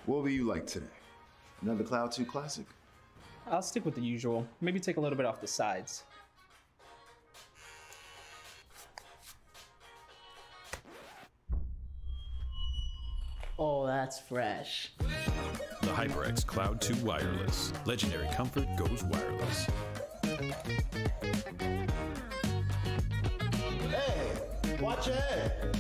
What will you like today? Another Cloud 2 classic? I'll stick with the usual. Maybe take a little bit off the sides. Oh, that's fresh. The HyperX Cloud 2 Wireless. Legendary comfort goes wireless. Hey, watch your head.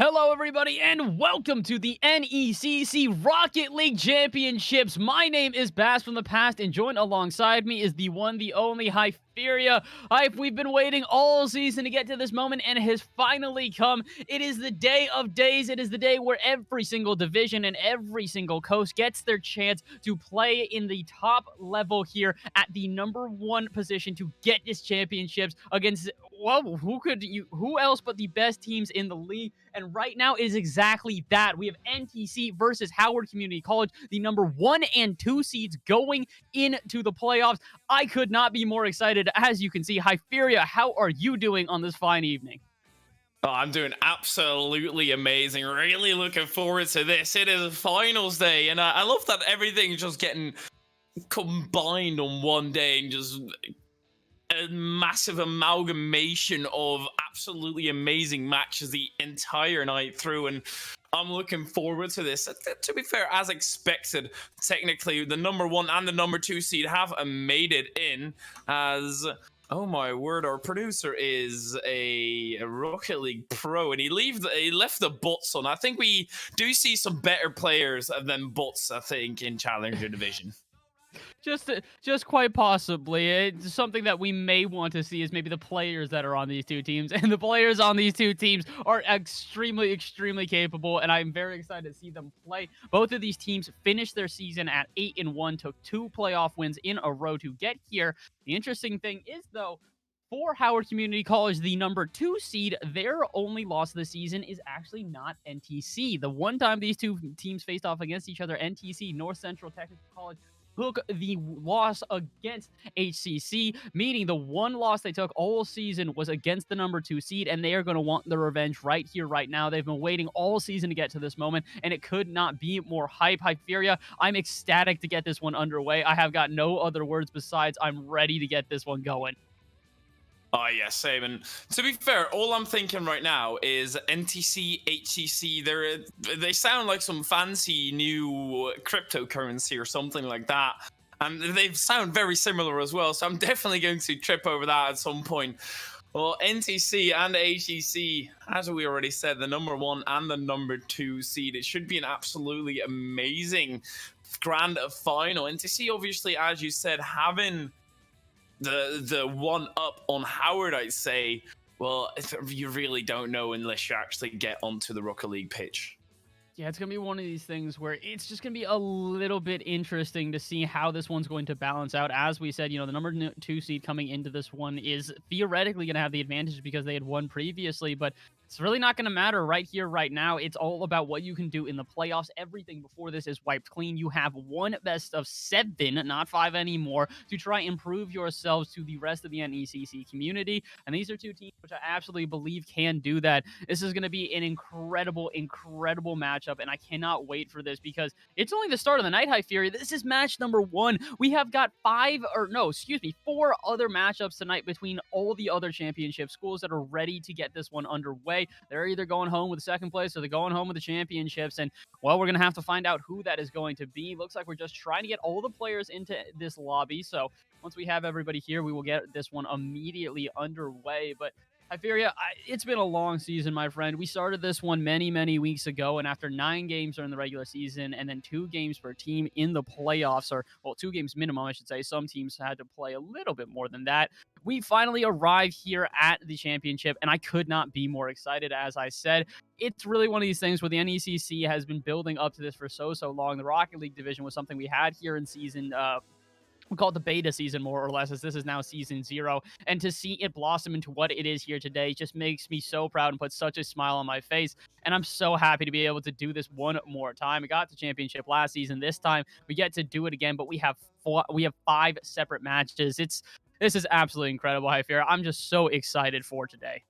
Hello, everybody, and welcome to the NECC Rocket League Championships. My name is Bass from the past, and joined alongside me is the one, the only Hyperia. We've been waiting all season to get to this moment, and it has finally come. It is the day of days. It is the day where every single division and every single coast gets their chance to play in the top level here at the #1 position to get this championships against, well, who else but the best teams in the league? And right now it is exactly that. We have NTC versus Howard Community College, the #1 and 2 seeds going into the playoffs. I could not be more excited. As you can see, Hyperia, how are you doing on this fine evening? Oh, I'm doing absolutely amazing. Really looking forward to this. It is finals day, and I love that everything's just getting combined on one day and just a massive amalgamation of absolutely amazing matches the entire night through. And I'm looking forward to this. To be fair, as expected, technically the number 1 and the number 2 seed have made it in as... Oh my word, our producer is a Rocket League pro, and he left the bots on. I think we do see some better players than bots, I think, in Challenger Division. Just quite possibly. It's something that we may want to see is maybe the players that are on these two teams. And the players on these two teams are extremely, extremely capable, and I'm very excited to see them play. Both of these teams finished their season at 8-1, took 2 playoff wins in a row to get here. The interesting thing is, though, for Howard Community College, the number 2 seed, their only loss of the season is actually not NTC. The one time these two teams faced off against each other, NTC, North Central Technical College, took the loss against HCC, meaning the one loss they took all season was against the number 2 seed, and they are going to want the revenge right here, right now. They've been waiting all season to get to this moment, and it could not be more hype. Hyperia, I'm ecstatic to get this one underway. I have got no other words besides I'm ready to get this one going. Oh, yeah, same. And to be fair, all I'm thinking right now is NTC, HCC, they sound like some fancy new cryptocurrency or something like that. And they sound very similar as well, so I'm definitely going to trip over that at some point. Well, NTC and HCC, as we already said, the number 1 and the number 2 seed. It should be an absolutely amazing grand final. NTC, obviously, as you said, having the one up on Howard, I'd say. Well, you really don't know unless you actually get onto the Rocket League pitch. Yeah, it's going to be one of these things where it's just going to be a little bit interesting to see how this one's going to balance out. As we said, you know, the number 2 seed coming into this one is theoretically going to have the advantage because they had won previously, but it's really not going to matter right here, right now. It's all about what you can do in the playoffs. Everything before this is wiped clean. You have one best of 7, not 5 anymore, to try and prove yourselves to the rest of the NECC community. And these are two teams which I absolutely believe can do that. This is going to be an incredible, incredible matchup, and I cannot wait for this because it's only the start of the night, High Fury. This is match number 1. We have got 4 other matchups tonight between all the other championship schools that are ready to get this one underway. They're either going home with second place or they're going home with the championships. And, well, we're going to have to find out who that is going to be. Looks like we're just trying to get all the players into this lobby. So once we have everybody here, we will get this one immediately underway. But Hyperia, it's been a long season, my friend. We started this one many, many weeks ago, and after 9 games during the regular season and then 2 games per team in the playoffs, or, well, 2 games minimum, I should say. Some teams had to play a little bit more than that. We finally arrived here at the championship, and I could not be more excited. As I said, it's really one of these things where the NECC has been building up to this for so long. The Rocket League division was something we had here in season we call it the beta season, more or less, as this is now season 0. And to see it blossom into what it is here today just makes me so proud and puts such a smile on my face. And I'm so happy to be able to do this one more time. We got the championship last season. This time we get to do it again, but we have 5 separate matches. This is absolutely incredible, Hyperia. I'm just so excited for today.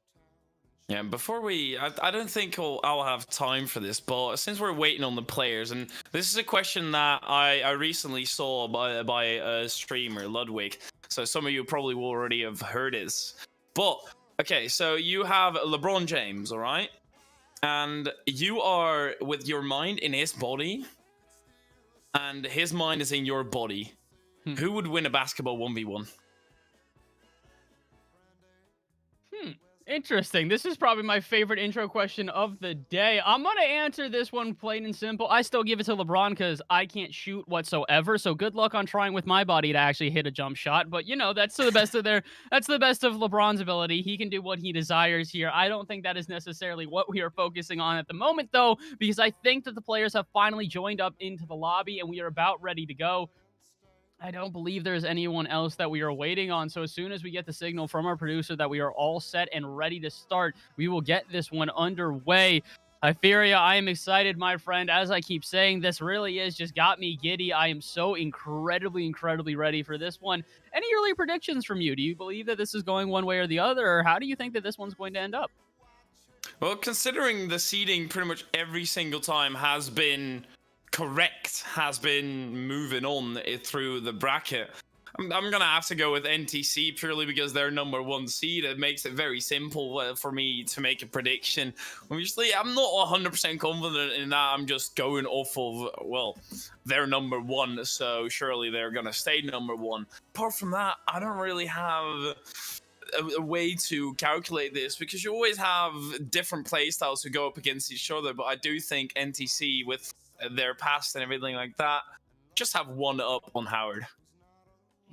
Yeah, before I don't think I'll have time for this, but since we're waiting on the players, and this is a question that I recently saw by a streamer, Ludwig, so some of you probably will already have heard this. But, okay, so you have LeBron James, all right? And you are with your mind in his body, and his mind is in your body. Who would win a basketball 1v1? Interesting. This is probably my favorite intro question of the day. I'm going to answer this one plain and simple. I still give it to LeBron because I can't shoot whatsoever. So good luck on trying with my body to actually hit a jump shot. But, you know, that's the best of LeBron's ability. He can do what he desires here. I don't think that is necessarily what we are focusing on at the moment, though, because I think that the players have finally joined up into the lobby and we are about ready to go. I don't believe there's anyone else that we are waiting on. So as soon as we get the signal from our producer that we are all set and ready to start, we will get this one underway. Hyperia, I am excited, my friend. As I keep saying, this really is just got me giddy. I am so incredibly ready for this one. Any early predictions from you? Do you believe that this is going one way or the other? Or how do you think that this one's going to end up? Well, considering the seeding pretty much every single time has been correct, has been moving on through the bracket, I'm gonna have to go with NTC purely because they're #1 seed. It makes it very simple for me to make a prediction. Obviously, I'm not 100% confident in that. I'm just going off of, well, they're #1, so surely they're gonna stay #1. Apart from that, I don't really have a way to calculate this because you always have different playstyles to go up against each other. But I do think NTC, with their past and everything like that, just have one up on Howard.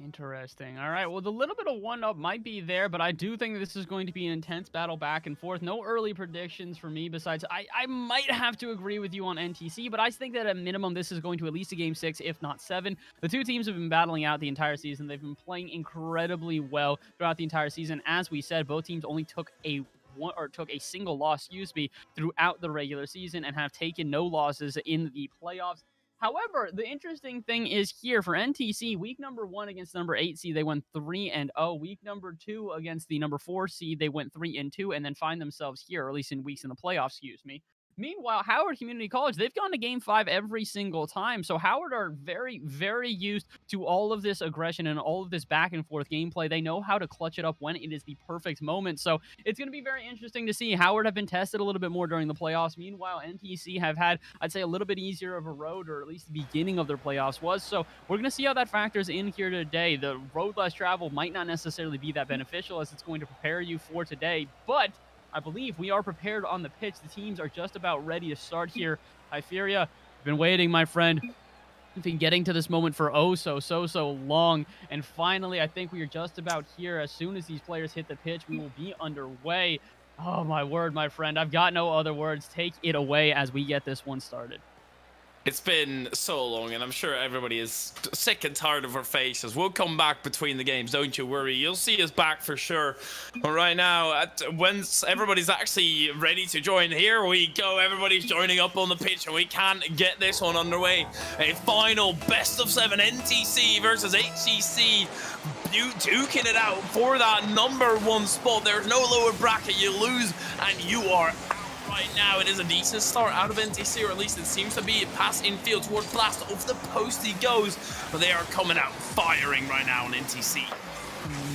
Interesting. All right. Well, the little bit of one-up might be there, but I do think this is going to be an intense battle back and forth. No early predictions for me besides I might have to agree with you on NTC, but I think that at minimum this is going to at least a Game 6, if not 7. The two teams have been battling out the entire season. They've been playing incredibly well throughout the entire season. As we said, both teams only took a single loss, throughout the regular season and have taken no losses in the playoffs. However, the interesting thing is here for NTC, week #1 against the #8 seed, they went 3-0. Week #2 against the #4 seed, they went 3-2, and then find themselves here, or at least in weeks in the playoffs, Meanwhile, Howard Community College, they've gone to Game 5 every single time. So Howard are very, very used to all of this aggression and all of this back and forth gameplay. They know how to clutch it up when it is the perfect moment. So it's going to be very interesting to see. Howard have been tested a little bit more during the playoffs. Meanwhile, NTC have had, I'd say, a little bit easier of a road, or at least the beginning of their playoffs was. So we're going to see how that factors in here today. The road less travel might not necessarily be that beneficial as it's going to prepare you for today, but I believe we are prepared on the pitch. The teams are just about ready to start here. Hyperia, you've been waiting, my friend. You've been getting to this moment for so long. And finally, I think we are just about here. As soon as these players hit the pitch, we will be underway. Oh, my word, my friend. I've got no other words. Take it away as we get this one started. It's been so long, and I'm sure everybody is sick and tired of our faces. We'll come back between the games, don't you worry. You'll see us back for sure. But right now, once everybody's actually ready to join, here we go. Everybody's joining up on the pitch, and we can get this one underway. A final best of 7 NTC versus HCC. You duking it out for that #1 spot. There's no lower bracket. You lose, and you are out. Right now, it is a decent start out of NTC, or at least it seems to be. A pass infield towards Blast. Off the post he goes, but they are coming out firing right now on NTC.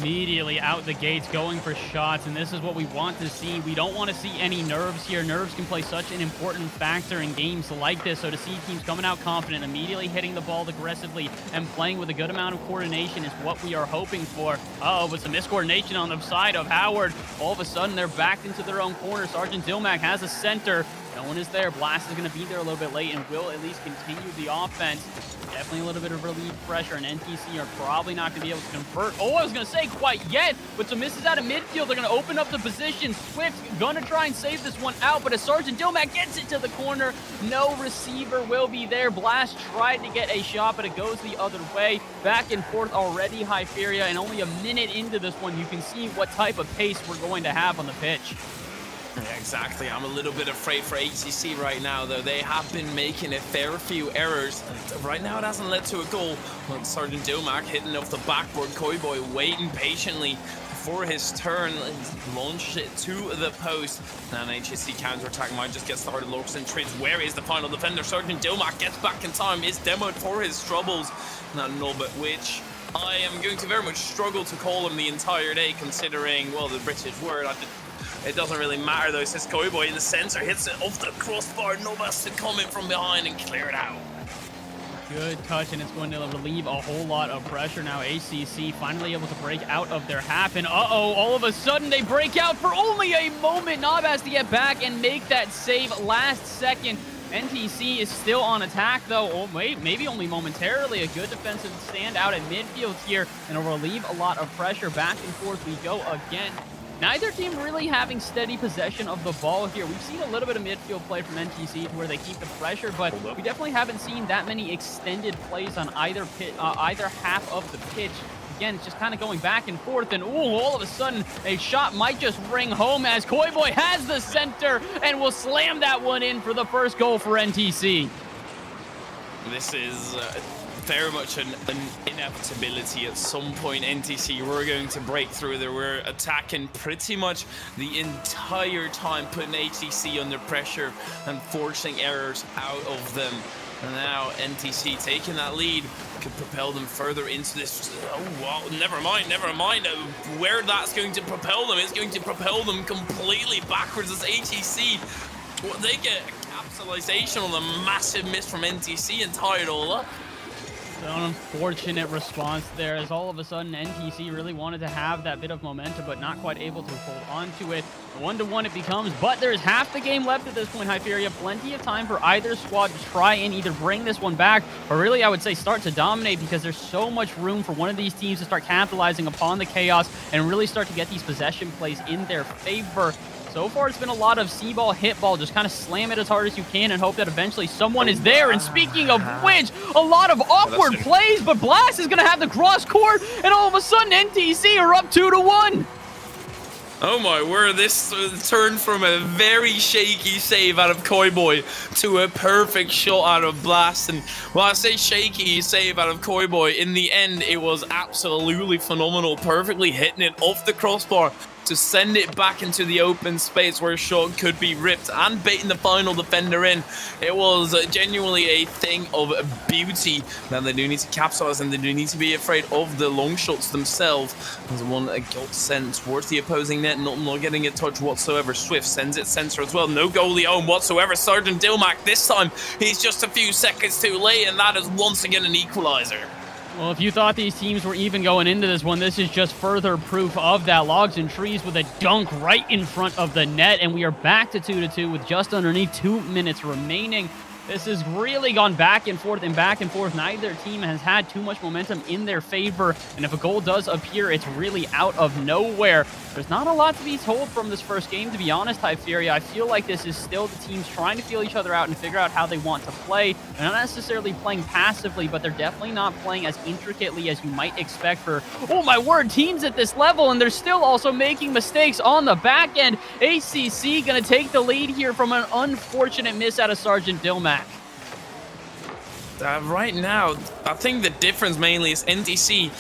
Immediately out the gates, going for shots, and this is what we want to see. We don't want to see any nerves here. Nerves can play such an important factor in games like this, so to see teams coming out confident, immediately hitting the ball aggressively, and playing with a good amount of coordination is what we are hoping for. Uh-oh, but some miscoordination on the side of Howard. All of a sudden, they're backed into their own corner. Sergeant Dilmac has a center. No one is there. Blast is going to be there a little bit late and will at least continue the offense. Definitely a little bit of relief pressure, and NTC are probably not going to be able to convert. Oh, I was going to say quite yet, but some misses out of midfield. They're going to open up the position. Swift going to try and save this one out, but as Sergeant Dilmac gets it to the corner, no receiver will be there. Blast tried to get a shot, but it goes the other way. Back and forth already, Hyperia, and only a minute into this one, you can see what type of pace we're going to have on the pitch. Yeah, exactly. I'm a little bit afraid for HCC right now, though. They have been making a fair few errors. Right now, it hasn't led to a goal. Well, Sergeant Dilmac hitting off the backboard. Koiboy waiting patiently for his turn. Launched it to the post. Now an HCC counter-attack might just get started. Lorson trades. Where is the final defender? Sergeant Dilmac gets back in time. Is demoed for his troubles. Now Nobit, which I am going to very much struggle to call him the entire day, considering, well, the British word. It doesn't really matter though. It says Koiboy in the center, hits it off the crossbar. Nobas to come in from behind and clear it out. Good touch, and it's going to relieve a whole lot of pressure now. ACC finally able to break out of their half, and uh-oh, all of a sudden they break out for only a moment. Nob has to get back and make that save last second. NTC is still on attack, though. Oh, wait, maybe only momentarily. A good defensive stand out at midfield here, and it'll relieve a lot of pressure. Back and forth we go again. Neither team really having steady possession of the ball here. We've seen a little bit of midfield play from NTC to where they keep the pressure, but we definitely haven't seen that many extended plays on either half of the pitch. Again, it's just kind of going back and forth, and ooh, all of a sudden, a shot might just ring home as Koiboy has the center and will slam that one in for the first goal for NTC. This is very much an inevitability. At some point, NTC were going to break through. They were attacking pretty much the entire time, putting HTC under pressure and forcing errors out of them. And now NTC taking that lead could propel them further into this. Oh, wow, never mind. Where that's going to propel them, it's going to propel them completely backwards as HEC. Well, they get capitalization on the massive miss from NTC and tie it all up. An unfortunate response there, as all of a sudden NTC really wanted to have that bit of momentum, but not quite able to hold on to it. 1-1 it becomes, but there's half the game left at this point, Hyperia. Plenty of time for either squad to try and either bring this one back, or really, I would say, start to dominate, because there's so much room for one of these teams to start capitalizing upon the chaos and really start to get these possession plays in their favor. So far, it's been a lot of C-ball, hit ball, just kind of slam it as hard as you can and hope that eventually someone is there. And speaking of which, a lot of awkward plays, but Blast is going to have the cross court, and all of a sudden, NTC are up 2-1. Oh my word, this turned from a very shaky save out of Koiboy to a perfect shot out of Blast. And while I say shaky save out of Koiboy, in the end, it was absolutely phenomenal, perfectly hitting it off the crossbar to send it back into the open space where a shot could be ripped and baiting the final defender in. It was genuinely a thing of beauty. Now they do need to capitalize, and they do need to be afraid of the long shots themselves. There's one that got sent towards the opposing net, not getting a touch whatsoever. Swift sends it center as well. No goalie own whatsoever. Sergeant Dilmac, this time he's just a few seconds too late, and that is once again an equalizer. Well, if you thought these teams were even going into this one, this is just further proof of that. Logs and Trees with a dunk right in front of the net, and we are back to 2-2 with just underneath 2 minutes remaining. This has really gone back and forth and back and forth. Neither team has had too much momentum in their favor, and if a goal does appear, it's really out of nowhere. There's not a lot to be told from this first game, to be honest, Hyperia. I feel like this is still the teams trying to feel each other out and figure out how they want to play. They're not necessarily playing passively, but they're definitely not playing as intricately as you might expect for, oh my word, teams at this level, and they're still also making mistakes on the back end. ACC gonna take the lead here from an unfortunate miss out of Sergeant Dilmac. Right now, I think the difference mainly is NTC.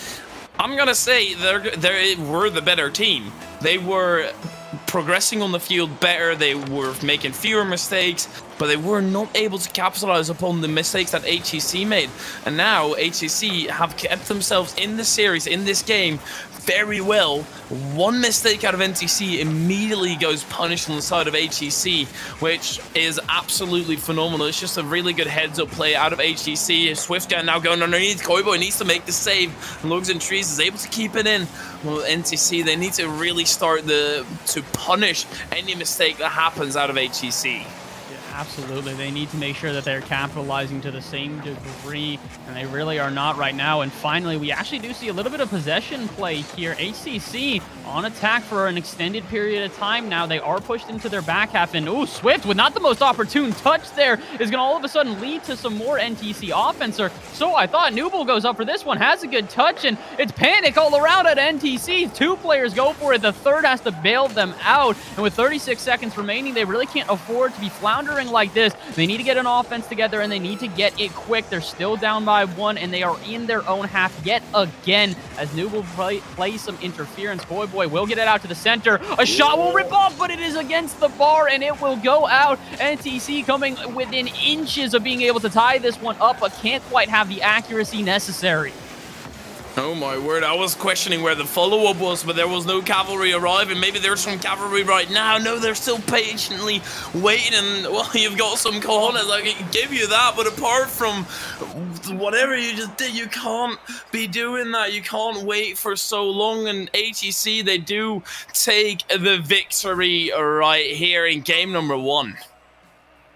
I'm gonna say they were the better team. They were progressing on the field better. They were making fewer mistakes, but they were not able to capitalize upon the mistakes that HEC made. And now HEC have kept themselves in the series, in this game, very well. One mistake out of NTC immediately goes punished on the side of HEC, which is absolutely phenomenal. It's just a really good heads-up play out of HEC. Swift now going underneath. Koiboy needs to make the save. Logs and Trees is able to keep it in. Well, NTC, they need to really start to punish any mistake that happens out of HEC. Absolutely. They need to make sure that they're capitalizing to the same degree, and they really are not right now. And finally, we actually do see a little bit of possession play here. HCC on attack for an extended period of time now. They are pushed into their back half, and ooh, Swift with not the most opportune touch there is going to all of a sudden lead to some more NTC offense, or so I thought. Newble goes up for this one, has a good touch, and it's panic all around at NTC. Two players go for it. The third has to bail them out, and with 36 seconds remaining, they really can't afford to be floundering like this. They need to get an offense together, and they need to get it quick. They're still down by one, and they are in their own half yet again as Newble plays some interference. Boy will get it out to the center. A shot will rip off, but it is against the bar, and it will go out. NTC coming within inches of being able to tie this one up, but can't quite have the accuracy necessary. Oh my word, I was questioning where the follow-up was, but there was no cavalry arriving. Maybe there's some cavalry right now. No, they're still patiently waiting, and well, you've got some cojones. I can give you that, but apart from whatever you just did, you can't be doing that. You can't wait for so long, and HEC, they do take the victory right here in game number 1.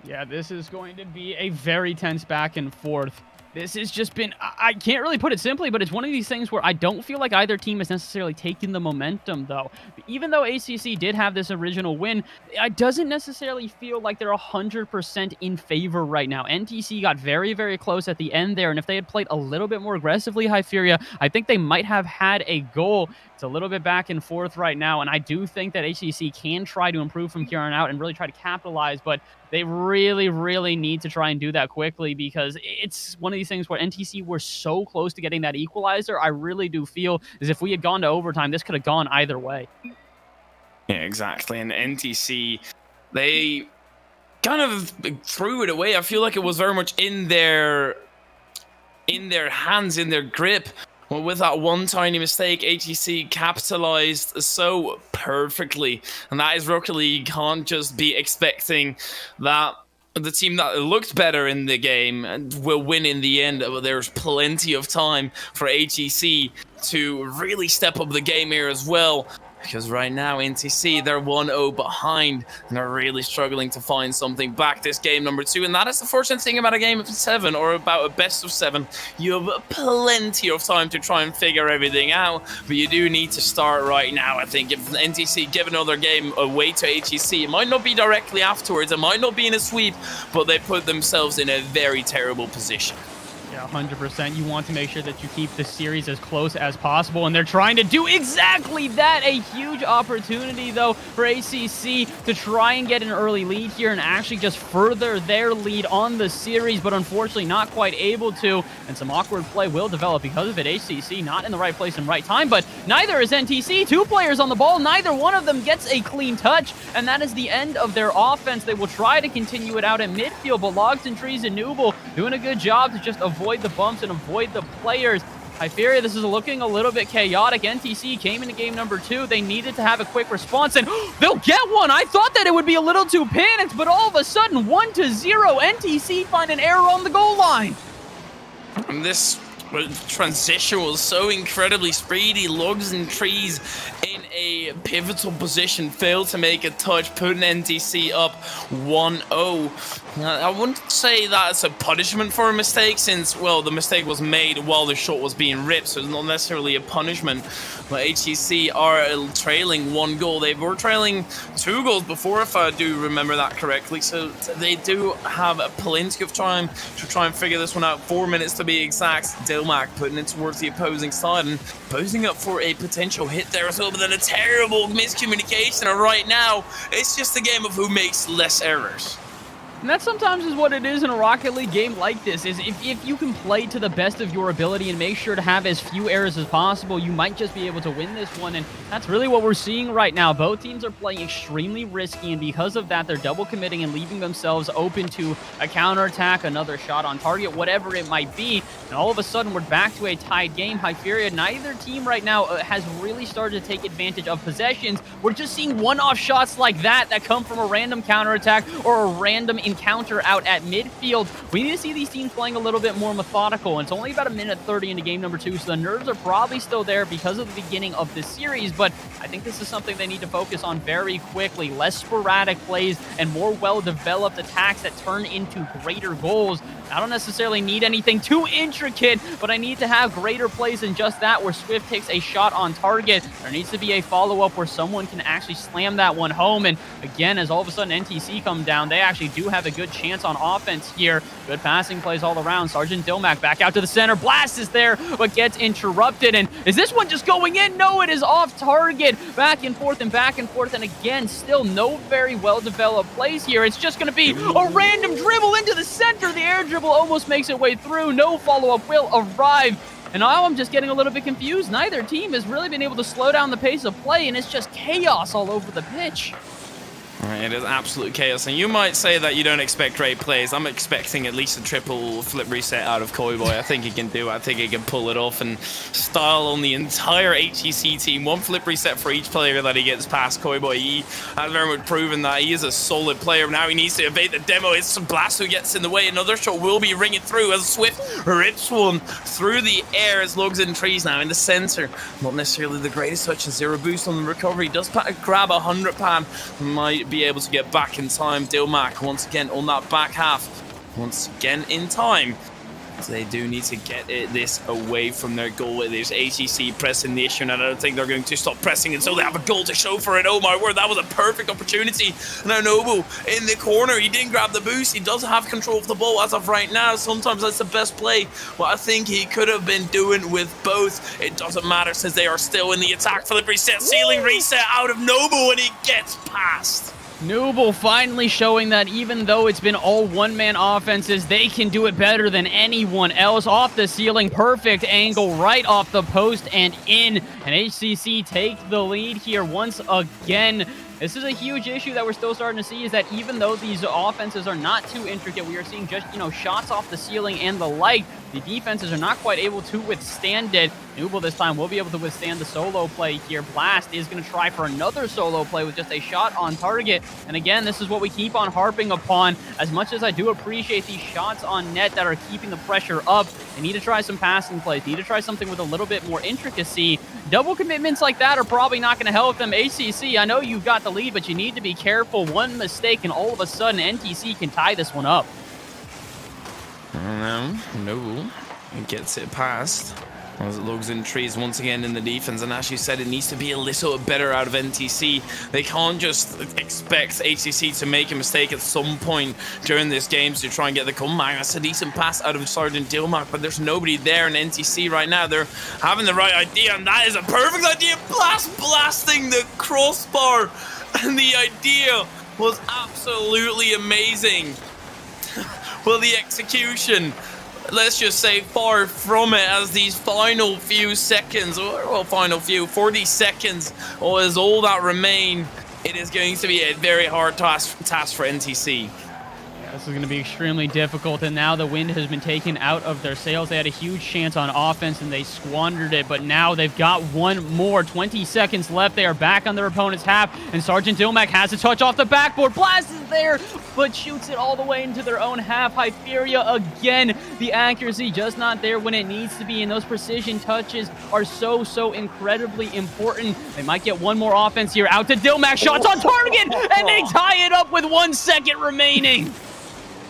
Yeah, this is going to be a very tense back and forth. This has just been, I can't really put it simply, but it's one of these things where I don't feel like either team has necessarily taken the momentum, though. Even though ACC did have this original win, it doesn't necessarily feel like they're 100% in favor right now. NTC got very, very close at the end there, and if they had played a little bit more aggressively, Hyperia, I think they might have had a goal. It's a little bit back and forth right now, and I do think that HCC can try to improve from here on out and really try to capitalize, but they really, really need to try and do that quickly, because it's one of these things where NTC were so close to getting that equalizer. I really do feel as if we had gone to overtime, this could have gone either way. Yeah, exactly. And NTC, they kind of threw it away. I feel like it was very much in their hands, in their grip. Well, with that one tiny mistake, HEC capitalized so perfectly. And that is Rocket League. Can't just be expecting that the team that looked better in the game will win in the end. There's plenty of time for HEC to really step up the game here as well. Because right now, NTC, they're 1-0 behind, and they're really struggling to find something back this game number 2. And that is the fortunate thing about a game of 7, or about a best of 7. You have plenty of time to try and figure everything out, but you do need to start right now. I think if NTC give another game away to HEC, it might not be directly afterwards, it might not be in a sweep, but they put themselves in a very terrible position. Yeah, 100%. You want to make sure that you keep the series as close as possible, and they're trying to do exactly that. A huge opportunity, though, for ACC to try and get an early lead here and actually just further their lead on the series, but unfortunately not quite able to, and some awkward play will develop because of it. ACC not in the right place and right time, but neither is NTC. 2 players on the ball. Neither one of them gets a clean touch, and that is the end of their offense. They will try to continue it out at midfield, but Logs and Trees and Nooble doing a good job to just avoid the bumps and avoid the players. Hyperia, this is looking a little bit chaotic. NTC came into game number 2. They needed to have a quick response, and they'll get one. I thought that it would be a little too panicked, but all of a sudden, 1-0. NTC find an error on the goal line. And this transition was so incredibly speedy. Logs and Trees in a pivotal position failed to make a touch, putting NTC up 1-0. I wouldn't say that's a punishment for a mistake, since, well, the mistake was made while the shot was being ripped, so it's not necessarily a punishment. But HEC are trailing 1 goal. They were trailing 2 goals before, if I do remember that correctly, so they do have plenty of time to try and figure this one out. 4 minutes to be exact. Dilmac putting it towards the opposing side and posing up for a potential hit there as well, but then a terrible miscommunication, and right now it's just a game of who makes less errors. And that sometimes is what it is in a Rocket League game like this, is if you can play to the best of your ability and make sure to have as few errors as possible, you might just be able to win this one, and that's really what we're seeing right now. Both teams are playing extremely risky, and because of that, they're double committing and leaving themselves open to a counterattack, another shot on target, whatever it might be, and all of a sudden, we're back to a tied game. Hyperia, neither team right now has really started to take advantage of possessions. We're just seeing one-off shots like that come from a random counterattack or a random encounter out at midfield. We need to see these teams playing a little bit more methodical. And it's only about 1:30 into game number 2, so the nerves are probably still there because of the beginning of this series, but I think this is something they need to focus on very quickly. Less sporadic plays and more well-developed attacks that turn into greater goals. I don't necessarily need anything too intricate, but I need to have greater plays than just that, where Swift takes a shot on target. There needs to be a follow-up where someone can actually slam that one home. And again, as all of a sudden NTC come down, they actually do have a good chance on offense here. Good passing plays all around. Sergeant Dilmac back out to the center. Blast is there, but gets interrupted. And is this one just going in? No, it is off target. Back and forth and back and forth. And again, still no very well-developed plays here. It's just going to be a random dribble into the center. The air dribble almost makes its way through. No follow-up will arrive. And now I'm just getting a little bit confused. Neither team has really been able to slow down the pace of play, and it's just chaos all over the pitch. It is absolute chaos, and you might say that you don't expect great plays. I'm expecting at least a triple flip reset out of Koiboy. I think he can do it. I think he can pull it off and style on the entire HEC team. 1 flip reset for each player that he gets past Koiboy. He has very much proven that he is a solid player. Now he needs to evade the demo. It's Blast who gets in the way. Another shot will be ringing through as Swift rips one through the air as Logs and Trees now in the center. Not necessarily the greatest touch, and 0 boost on the recovery. Does grab a 100 pad. Might be able to get back in time. Dilmac once again on that back half, once again in time. So they do need to get this away from their goal. It is HEC pressing the issue, and I don't think they're going to stop pressing until they have a goal to show for it. Oh my word, that was a perfect opportunity. Now Noble in the corner, he didn't grab the boost. He does have control of the ball as of right now. Sometimes that's the best play, but I think he could have been doing with both. It doesn't matter since they are still in the attack. Flip reset, ceiling reset out of Noble, and he gets past. Nooble finally showing that even though it's been all one-man offenses, they can do it better than anyone else. Off the ceiling, perfect angle, right off the post and in. And HCC take the lead here once again. This is a huge issue that we're still starting to see, is that even though these offenses are not too intricate, we are seeing just, shots off the ceiling and the like. The defenses are not quite able to withstand it. Nuble this time will be able to withstand the solo play here. Blast is going to try for another solo play with just a shot on target. And again, this is what we keep on harping upon. As much as I do appreciate these shots on net that are keeping the pressure up, they need to try some passing plays, need to try something with a little bit more intricacy. Double commitments like that are probably not going to help them. ACC, I know you've got the lead, but you need to be careful. One mistake and all of a sudden NTC can tie this one up. No, it gets it past. As it logs in trees once again in the defense, and as you said, it needs to be a little better out of NTC. They can't just expect HCC to make a mistake at some point during this game to try and get the comeback. That's a decent pass out of Sergeant Dilmark, but there's nobody there in NTC right now. They're having the right idea, and that is a perfect idea. Blasting the crossbar, and the idea was absolutely amazing. Well, the execution, let's just say, far from it, as these final few seconds, well, final few, 40 seconds is all that remain. It is going to be a very hard task for NTC. This is going to be extremely difficult, and now the wind has been taken out of their sails. They had a huge chance on offense, and they squandered it, but now they've got one more. 20 seconds left. They are back on their opponent's half, and Sergeant Dilmac has a touch off the backboard. Blast is there, but shoots it all the way into their own half. Hyperia again. The accuracy just not there when it needs to be, and those precision touches are so incredibly important. They might get one more offense here. Out to Dilmac. Shots on target, and they tie it up with 1 second remaining.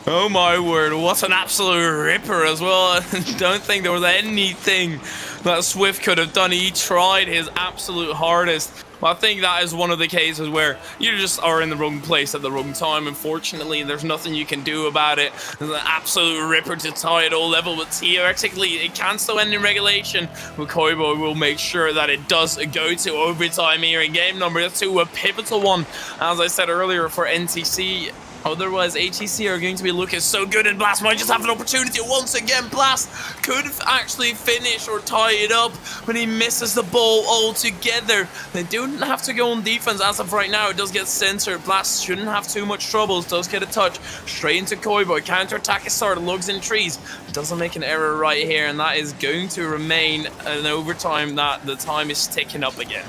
Oh my word, what an absolute ripper as well. I don't think there was anything that Swift could have done. He tried his absolute hardest. I think that is one of the cases where you just are in the wrong place at the wrong time. Unfortunately, there's nothing you can do about it. There's an absolute ripper to tie it all level, but theoretically, it can still end in regulation. But Koibo will make sure that it does go to overtime here in game number 2, a pivotal one, as I said earlier, for NTC. Otherwise, HEC are going to be looking so good, and Blast might just have an opportunity once again. Blast could actually finish or tie it up, but he misses the ball altogether. They don't have to go on defense as of right now. It does get censored. Blast shouldn't have too much troubles. Does get a touch straight into Koiboy. Counter-attack is started. Lugs in trees. Doesn't make an error right here, and that is going to remain an overtime that the time is ticking up again.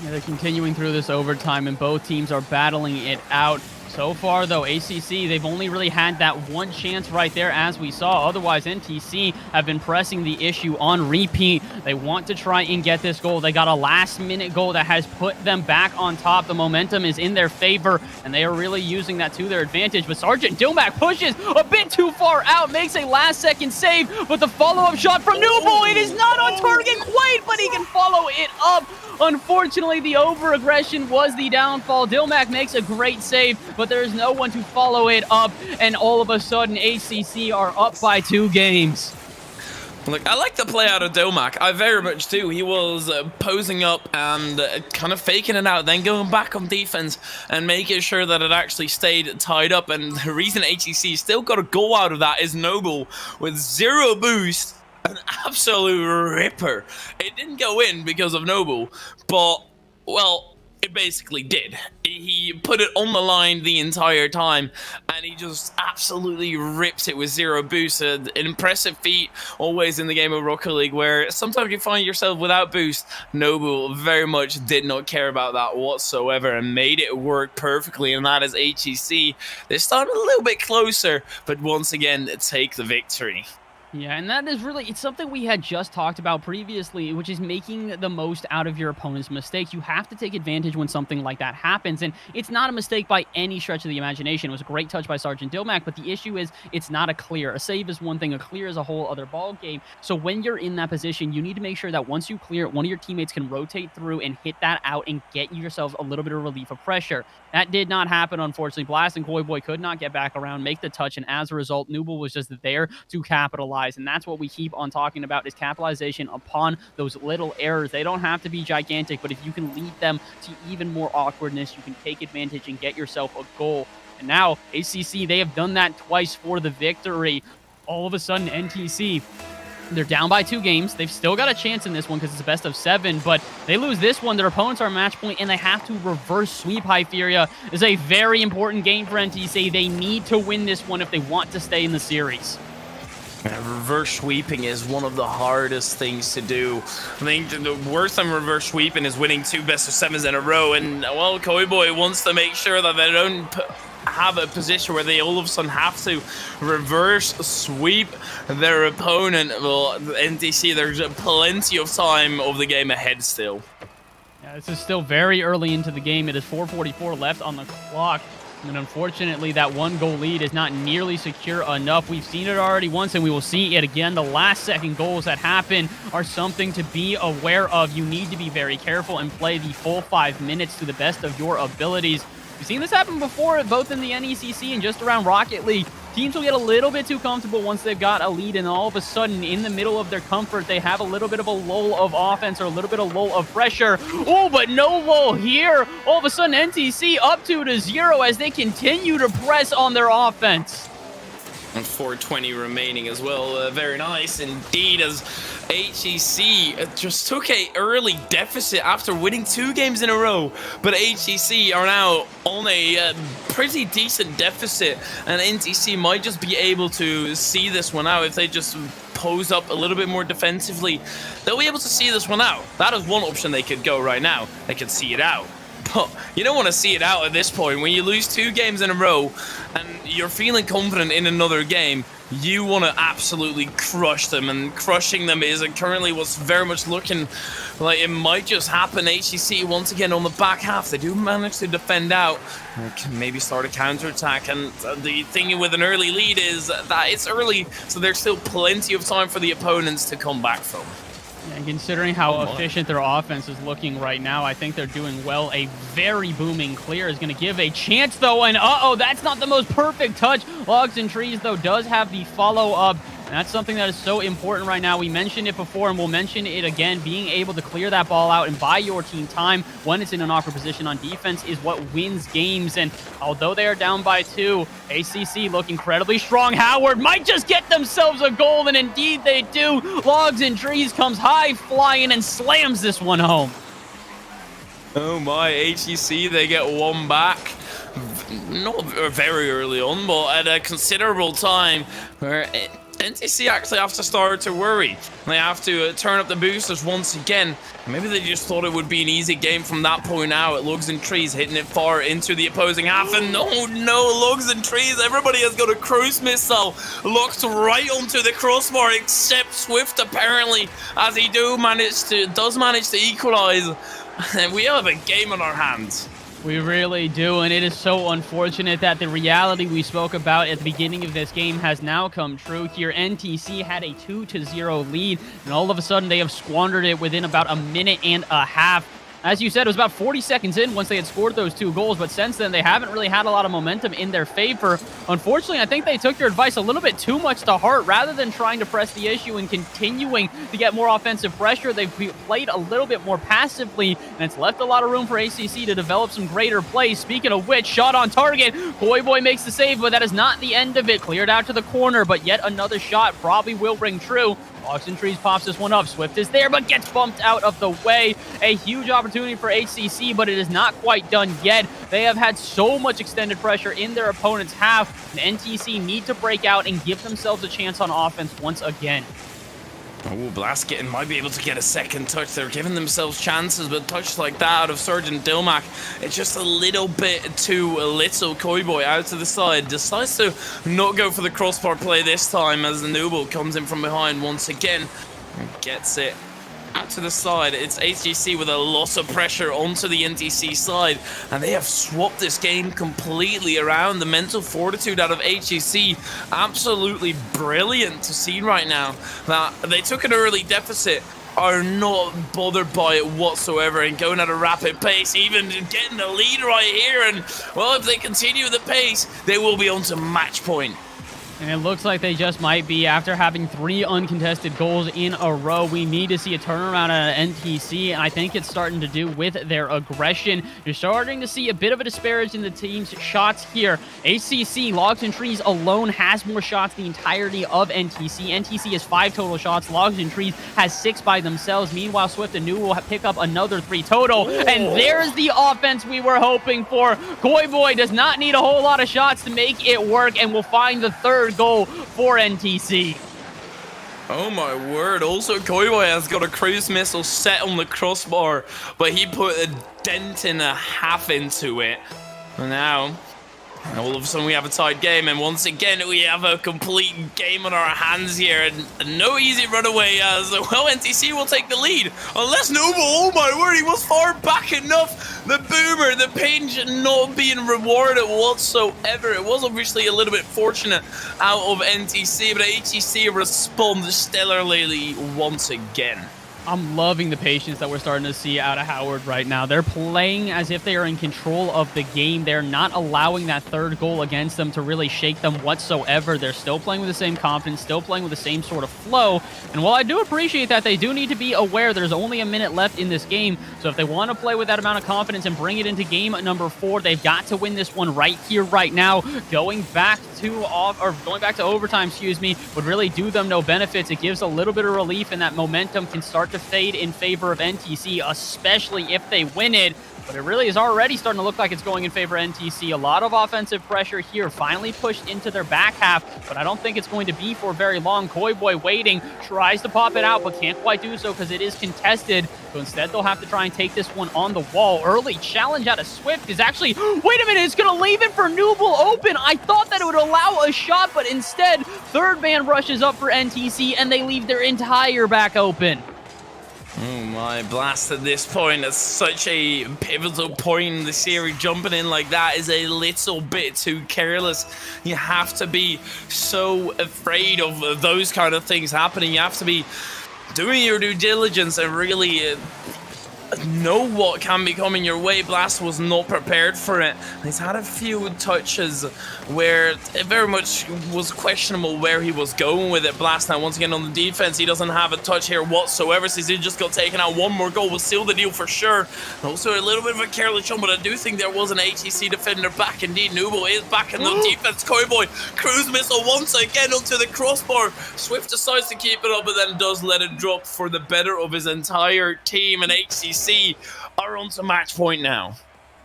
Yeah, they're continuing through this overtime, and both teams are battling it out. So far, though, ACC, they've only really had that one chance right there, as we saw. Otherwise, NTC have been pressing the issue on repeat. They want to try and get this goal. They got a last-minute goal that has put them back on top. The momentum is in their favor, and they are really using that to their advantage. But Sergeant Dilmac pushes a bit too far out, makes a last-second save, but the follow-up shot from Nuble, it is not on target quite, but he can follow it up. Unfortunately, the over-aggression was the downfall. Dilmac makes a great save, but there is no one to follow it up, and all of a sudden, ACC are up by 2 games. Look, I like the play out of Dilmac. I very much do. He was posing up and kind of faking it out, then going back on defense and making sure that it actually stayed tied up. And the reason HEC still got a goal out of that is Noble with 0 boost. An absolute ripper. It didn't go in because of Noble, but, well, it basically did. He put it on the line the entire time, and he just absolutely rips it with 0 boost. An impressive feat always in the game of Rocket League, where sometimes you find yourself without boost. Noble very much did not care about that whatsoever and made it work perfectly, and that is HEC. They're starting a little bit closer, but once again, take the victory. Yeah, and that is really, it's something we had just talked about previously, which is making the most out of your opponent's mistakes. You have to take advantage when something like that happens, and it's not a mistake by any stretch of the imagination. It was a great touch by Sergeant Dilmac, but the issue is it's not a clear. A save is one thing, a clear is a whole other ball game. So when you're in that position, you need to make sure that once you clear it, one of your teammates can rotate through and hit that out and get yourselves a little bit of relief of pressure. That did not happen, unfortunately. Blast and Koiboy could not get back around, make the touch, and as a result, Nuble was just there to capitalize. And that's what we keep on talking about, is capitalization upon those little errors. They don't have to be gigantic, but if you can lead them to even more awkwardness, you can take advantage and get yourself a goal. And now, ACC, they have done that twice for the victory. All of a sudden, NTC, They're down by 2 games. They've still got a chance in this one because it's a best of 7, but they lose this one. Their opponents are match point, and they have to reverse sweep Hyperia. This is a very important game for NTC. They need to win this one if they want to stay in the series. Reverse sweeping is one of the hardest things to do. I think the worst than reverse sweeping is winning 2 best of 7s in a row, and well, Koiboy wants to make sure that they don't have a position where they all of a sudden have to reverse sweep their opponent. Well, NTC, there's plenty of time of the game ahead still. Yeah, this is still very early into the game. It is 4:44 left on the clock. And unfortunately, that 1-goal lead is not nearly secure enough. We've seen it already once, and we will see it again. The last-second goals that happen are something to be aware of. You need to be very careful and play the full 5 minutes to the best of your abilities. We've seen this happen before, both in the NECC and just around Rocket League. Teams will get a little bit too comfortable once they've got a lead, and all of a sudden, in the middle of their comfort, they have a little bit of a lull of offense or a little bit of lull of pressure. Oh, but no lull here. All of a sudden, NTC up 2-0 as they continue to press on their offense. And 4:20 remaining as well. Very nice indeed, as HEC just took a early deficit after winning 2 games in a row. But HEC are now on a pretty decent deficit, and NTC might just be able to see this one out if they just pose up a little bit more defensively. They'll be able to see this one out. That is one option they could go right now. They could see it out. But you don't want to see it out at this point. When you lose 2 games in a row and you're feeling confident in another game, you want to absolutely crush them, and crushing them is currently what's very much looking like it might just happen. HEC once again on the back half. They do manage to defend out, can maybe start a counterattack, and the thing with an early lead is that it's early, so there's still plenty of time for the opponents to come back from. And considering how efficient their offense is looking right now, I think they're doing well. A very booming clear is going to give a chance, though, and uh-oh, that's not the most perfect touch. Logs and Trees, though, does have the follow-up. And that's something that is so important right now. We mentioned it before, and we'll mention it again. Being able to clear that ball out and buy your team time when it's in an awkward position on defense is what wins games. And although they are down by 2, ACC look incredibly strong. Howard might just get themselves a goal, and indeed they do. Logs and Trees comes high flying and slams this one home. Oh my, HEC, they get one back. Not very early on, but at a considerable time where NTC actually have to start to worry. They have to turn up the boosters once again. Maybe they just thought it would be an easy game from that point out. Lugs and Trees hitting it far into the opposing half, and no, Lugs and Trees, everybody has got a cruise missile locked right onto the crossbar except Swift, apparently, as he does manage to equalize. And we have a game on our hands. We really do, and it is so unfortunate that the reality we spoke about at the beginning of this game has now come true here. NTC had a 2-0 lead, and all of a sudden they have squandered it within about a minute and a half. As you said, it was about 40 seconds in once they had scored those 2 goals, but since then, they haven't really had a lot of momentum in their favor. Unfortunately, I think they took your advice a little bit too much to heart. Rather than trying to press the issue and continuing to get more offensive pressure, they've played a little bit more passively, and it's left a lot of room for ACC to develop some greater plays. Speaking of which, shot on target. Koiboy makes the save, but that is not the end of it. Cleared out to the corner, but yet another shot probably will ring true. Logs and Trees pops this one up. Swift is there, but gets bumped out of the way. A huge opportunity for HCC, but it is not quite done yet. They have had so much extended pressure in their opponent's half, and NTC need to break out and give themselves a chance on offense once again. Oh, Blaskitten might be able to get a second touch. They're giving themselves chances, but touch like that out of Sergeant Dilmac, it's just a little bit too little. Koiboy out to the side, decides to not go for the crossbar play this time as the Noble comes in from behind once again and gets it out to the side. It's HGC with a lot of pressure onto the NTC side, and they have swapped this game completely around. The mental fortitude out of HGC, absolutely brilliant to see right now. That they took an early deficit, are not bothered by it whatsoever, and going at a rapid pace, even getting the lead right here. And well, if they continue the pace, they will be on to match point. And it looks like they just might be. After having 3 uncontested goals in a row, we need to see a turnaround at NTC, and I think it's starting to do with their aggression. You're starting to see a bit of a disparage in the team's shots here. HCC, Logs and Trees alone, has more shots the entirety of NTC. NTC has 5 total shots. Logs and Trees has 6 by themselves. Meanwhile, Swift and New will pick up another 3 total. And there's the offense we were hoping for. Koi Boy does not need a whole lot of shots to make it work, and will find the 3rd goal for NTC. Oh my word. Also, Koi Boy has got a cruise missile set on the crossbar, but he put a dent and a half into it. And now, all of a sudden we have a tied game, and once again we have a complete game on our hands here, and no easy runaway as well. NTC will take the lead, unless Noble, oh my word, he was far back enough. The boomer, the pinch not being rewarded whatsoever. It was obviously a little bit fortunate out of NTC, but HEC responds stellarly once again. I'm loving the patience that we're starting to see out of Howard right now. They're playing as if they are in control of the game. They're not allowing that 3rd goal against them to really shake them whatsoever. They're still playing with the same confidence, still playing with the same sort of flow. And while I do appreciate that, they do need to be aware there's only a minute left in this game. So if they want to play with that amount of confidence and bring it into game number 4, they've got to win this one right here, right now. Going back to overtime, would really do them no benefits. It gives a little bit of relief, and that momentum can start to fade in favor of NTC, especially if they win it. But it really is already starting to look like it's going in favor of NTC. A lot of offensive pressure here, finally pushed into their back half, but I don't think it's going to be for very long. Koi Boy waiting, tries to pop it out, but can't quite do so because it is contested. So instead, they'll have to try and take this one on the wall. Early challenge out of Swift is actually, wait a minute, it's going to leave it for Nooble open. I thought that it would allow a shot, but instead, 3rd man rushes up for NTC, and they leave their entire back open. Oh my, Blast at this point, at such a pivotal point in the series, jumping in like that is a little bit too careless. You have to be so afraid of those kind of things happening. You have to be doing your due diligence and really know what can be coming your way. Blast was not prepared for it. He's had a few touches where it very much was questionable where he was going with it. Blast now once again on the defense. He doesn't have a touch here whatsoever, since he just got taken out. One more goal will seal the deal for sure. And also a little bit of a careless shot, but I do think there was an HEC defender back. Indeed, Nooble is back in the defense. Koi Boy, cruise missile once again onto the crossbar. Swift decides to keep it up, but then does let it drop for the better of his entire team, and HCC are on to match point now.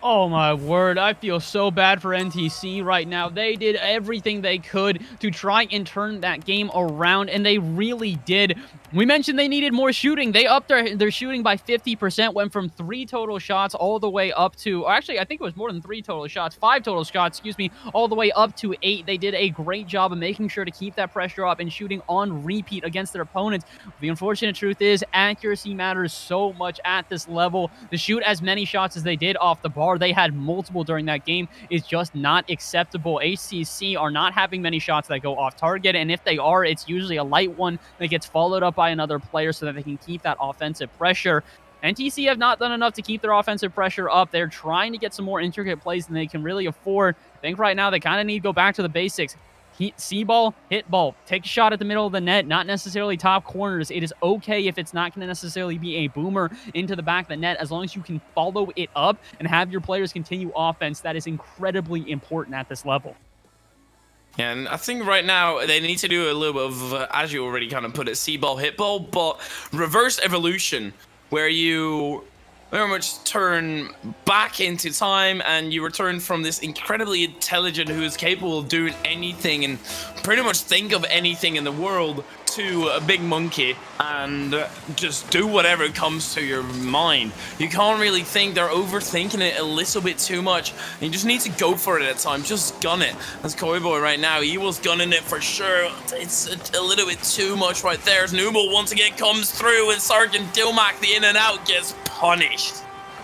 Oh my word, I feel so bad for NTC right now. They did everything they could to try and turn that game around, and they really did. We mentioned they needed more shooting. They upped their shooting by 50%, went from 3 total shots all the way up to, or actually, I think it was more than 3 total shots, 5 total shots, all the way up to 8. They did a great job of making sure to keep that pressure up and shooting on repeat against their opponents. The unfortunate truth is accuracy matters so much at this level. To shoot as many shots as they did off the bar, they had multiple during that game, is just not acceptable. HCC are not having many shots that go off target, and if they are, it's usually a light one that gets followed up by another player so that they can keep that offensive pressure. NTC have not done enough to keep their offensive pressure up. They're trying to get some more intricate plays than they can really afford. I think right now they kind of need to go back to the basics. See ball, hit ball, take a shot at the middle of the net, not necessarily top corners. It is okay if it's not going to necessarily be a boomer into the back of the net, as long as you can follow it up and have your players continue offense. That is incredibly important at this level. Yeah, and I think right now they need to do a little bit of, as you already kind of put it, see ball, hit ball, but reverse evolution, where you very much turn back into time and you return from this incredibly intelligent who is capable of doing anything and pretty much think of anything in the world to a big monkey and just do whatever comes to your mind. You can't really think. They're overthinking it a little bit too much. You just need to go for it at times. Just gun it. That's Koi Boy right now. He was gunning it for sure. It's a little bit too much right there. As Nooble once again comes through and Sergeant Dilmac, the in and out, gets punished.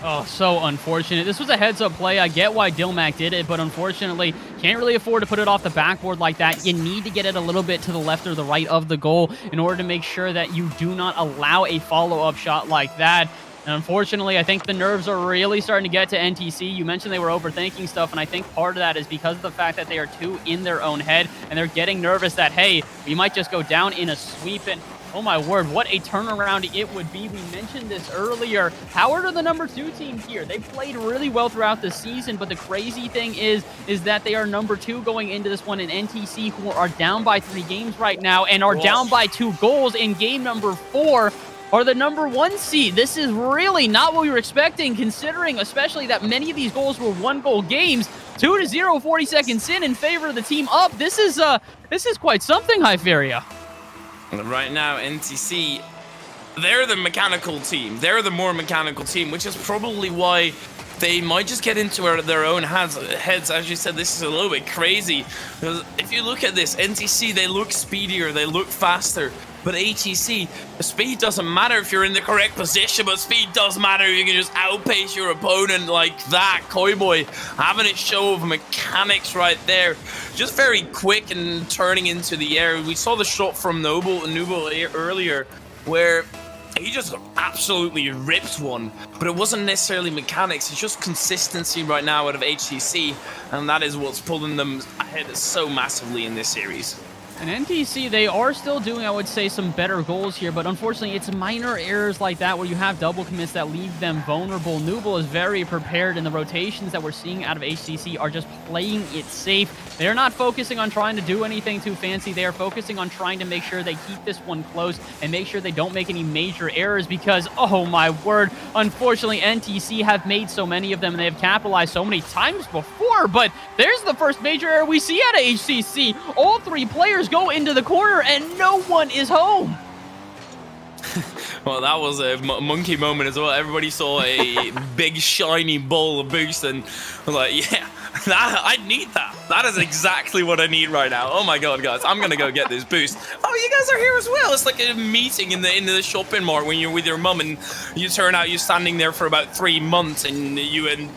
Oh, so unfortunate. This was a heads-up play. I get why Dilmac did it, but unfortunately, can't really afford to put it off the backboard like that. You need to get it a little bit to the left or the right of the goal in order to make sure that you do not allow a follow-up shot like that. And unfortunately, I think the nerves are really starting to get to NTC. You mentioned they were overthinking stuff, and I think part of that is because of the fact that they are too in their own head, and they're getting nervous that, hey, we might just go down in a sweep. And oh my word, what a turnaround it would be. We mentioned this earlier. Howard are the number 2 team here. They played really well throughout the season, but the crazy thing is that they are number 2 going into this one in NTC, who are down by 3 games right now and are down by 2 goals in game number 4. Are the number 1 seed. This is really not what we were expecting, considering especially that many of these goals were 1-goal games. 2-0, 40 seconds in favor of the team up. This is quite something, Hyperia. Right now, NTC, they're the mechanical team. They're the more mechanical team, which is probably why they might just get into their own heads. As you said, this is a little bit crazy. Because if you look at this, NTC, they look speedier, they look faster. But ATC, speed doesn't matter if you're in the correct position, but speed does matter. You can just outpace your opponent like that. Koiboy having a show of mechanics right there. Just very quick and turning into the air. We saw the shot from Noble earlier where he just absolutely ripped one, but it wasn't necessarily mechanics. It's just consistency right now out of HTC, and that is what's pulling them ahead so massively in this series. And NTC, they are still doing, I would say, some better goals here, but unfortunately, it's minor errors like that where you have double commits that leave them vulnerable. Nuble is very prepared, and the rotations that we're seeing out of HTC are just playing it safe. They're not focusing on trying to do anything too fancy. They are focusing on trying to make sure they keep this one close and make sure they don't make any major errors because, oh my word, unfortunately, NTC have made so many of them and they have capitalized so many times before, but there's the first major error we see out of HTC. All 3 players go into the corner and no one is home. Well, that was a monkey moment as well. Everybody saw a big shiny bowl of boost and was like, yeah, I need that. That is exactly what I need right now. Oh my god, guys, I'm gonna go get this boost. Oh, you guys are here as well. It's like a meeting in the shopping mart when you're with your mum and you turn out you're standing there for about 3 months and you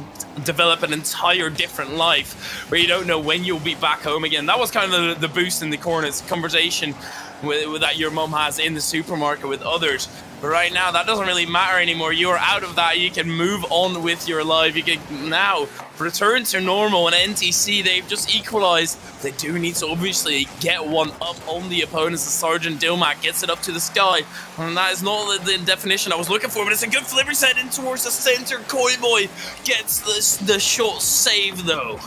develop an entire different life where you don't know when you'll be back home again. That was kind of the boost in the corners conversation with that your mum has in the supermarket with others. But right now, that doesn't really matter anymore. You're out of that. You can move on with your life. You can now return to normal. And NTC, they've just equalized. They do need to obviously get one up on the opponents. The Sergeant Dilmac gets it up to the sky. And that is not the definition I was looking for, but it's a good flipper set in towards the center. Koiboy gets the shot saved, though.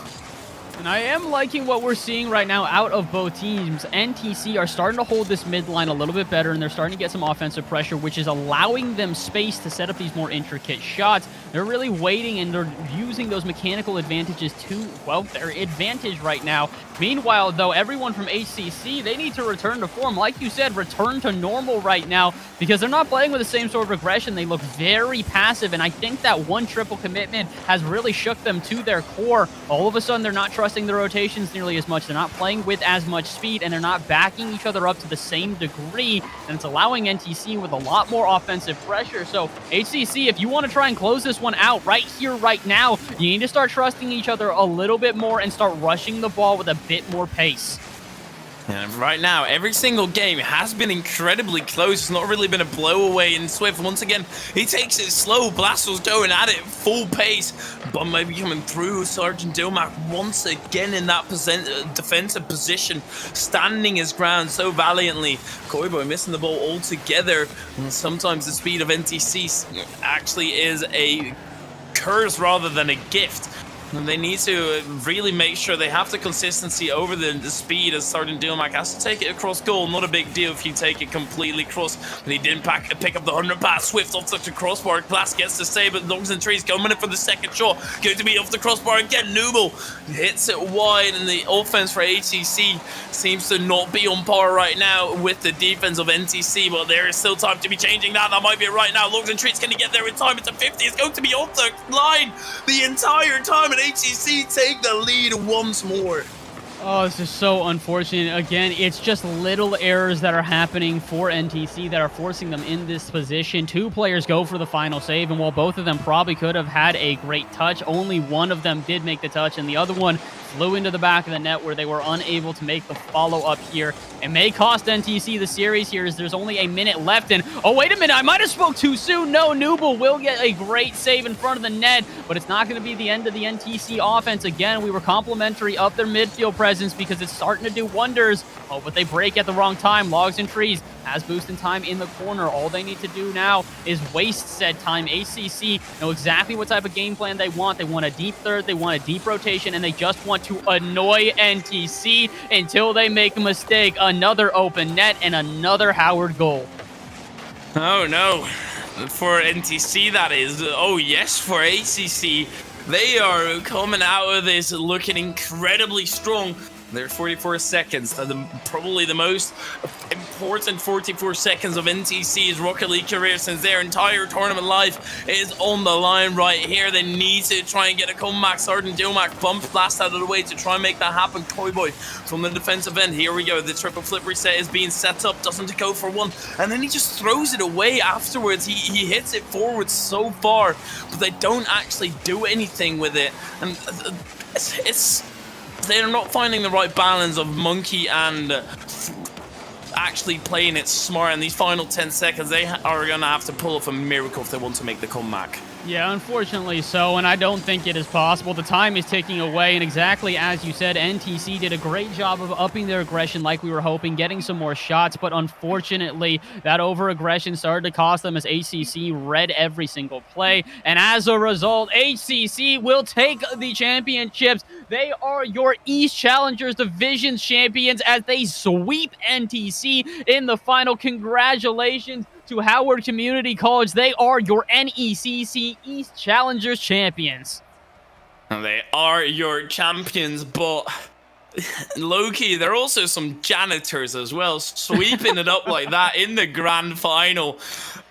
And I am liking what we're seeing right now out of both teams. NTC are starting to hold this mid line a little bit better, and they're starting to get some offensive pressure, which is allowing them space to set up these more intricate shots. They're really waiting, and they're using those mechanical advantages to, well, their advantage right now. Meanwhile, though, everyone from HCC, they need to return to form. Like you said, return to normal right now, because they're not playing with the same sort of aggression. They look very passive, and I think that one triple commitment has really shook them to their core. All of a sudden, they're not trusting the rotations nearly as much. They're not playing with as much speed, and they're not backing each other up to the same degree, and it's allowing NTC with a lot more offensive pressure. So HCC, if you want to try and close this one out right here, right now, you need to start trusting each other a little bit more and start rushing the ball with a bit more pace. And right now, every single game has been incredibly close. It's not really been a blowaway. And Swift, once again, he takes it slow. Blasters going at it full pace. But maybe coming through. Sergeant Dilmac once again in that defensive position, standing his ground so valiantly. Koiboy missing the ball altogether. And sometimes the speed of NTC actually is a curse rather than a gift. And they need to really make sure they have the consistency over the speed, as Sergeant Dilmac has to take it across goal. Not a big deal if you take it completely across. But he didn't pick up the 100 pass. Swift off the crossbar. Glass gets to save, but Dogs and Trees coming in for the second shot. Going to be off the crossbar again. Nuble hits it wide, and the offense for HCC seems to not be on par right now with the defense of NTC. But there is still time to be changing that. That might be it right now. Dogs and Trees can get there in time. It's a 50. It's going to be off the line the entire time. And HCC take the lead once more. Oh, this is so unfortunate. Again, it's just little errors that are happening for NTC that are forcing them in this position. 2 players go for the final save, and while both of them probably could have had a great touch, only one of them did make the touch, and the other one flew into the back of the net where they were unable to make the follow-up here. It may cost NTC the series here as there's only a minute left. And, oh, wait a minute, I might have spoke too soon. No, Nubel will get a great save in front of the net, but it's not going to be the end of the NTC offense. Again, we were complimentary of their midfield presence because it's starting to do wonders. Oh, but they break at the wrong time. Logs and Trees has boost in time in the corner. All they need to do now is waste said time. ACC know exactly what type of game plan they want. They want a deep third, they want a deep rotation, and they just want to annoy NTC until they make a mistake. Another open net and another Howard goal. Oh no, for NTC that is. Oh yes, for ACC. They are coming out of this looking incredibly strong. They're 44 seconds, probably the most important 44 seconds of NTC's Rocket League career since their entire tournament life is on the line right here. They need to try and get a comeback. Sergeant Dilmac bump blast out of the way to try and make that happen. Toyboy from the defensive end. Here we go. The triple flip reset is being set up. Doesn't go for one. And then he just throws it away afterwards. He hits it forward so far, but they don't actually do anything with it. And they're not finding the right balance of Monkey and actually playing it smart. In these final 10 seconds, they are going to have to pull off a miracle if they want to make the comeback. Yeah, unfortunately so, and I don't think it is possible. The time is ticking away, and exactly as you said, NTC did a great job of upping their aggression like we were hoping, getting some more shots, but unfortunately, that over-aggression started to cost them as ACC read every single play, and as a result, HCC will take the championships. They are your East Challengers Division champions as they sweep NTC in the final. Congratulations to Howard Community College. They are your NECC East Challengers champions. And they are your champions, but low-key, they're also some janitors as well, sweeping it up like that in the grand final.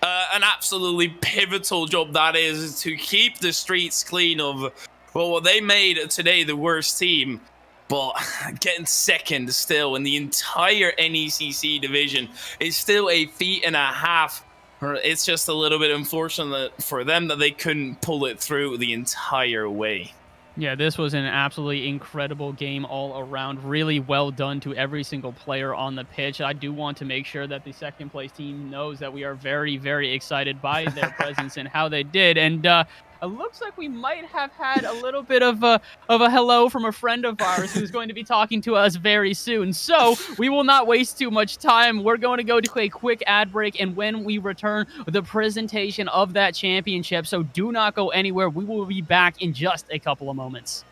An absolutely pivotal job that is to keep the streets clean of, well, they made today the worst team, but getting second still in the entire NECC division is still a feat and a half. It's just a little bit unfortunate for them that they couldn't pull it through the entire way. Yeah, this was an absolutely incredible game all around. Really well done to every single player on the pitch. I do want to make sure that the second place team knows that we are very, very excited by their presence and how they did. And it looks like we might have had a little bit of a hello from a friend of ours who's going to be talking to us very soon. So we will not waste too much time. We're going to go to a quick ad break, and when we return, the presentation of that championship. So do not go anywhere. We will be back in just a couple of moments.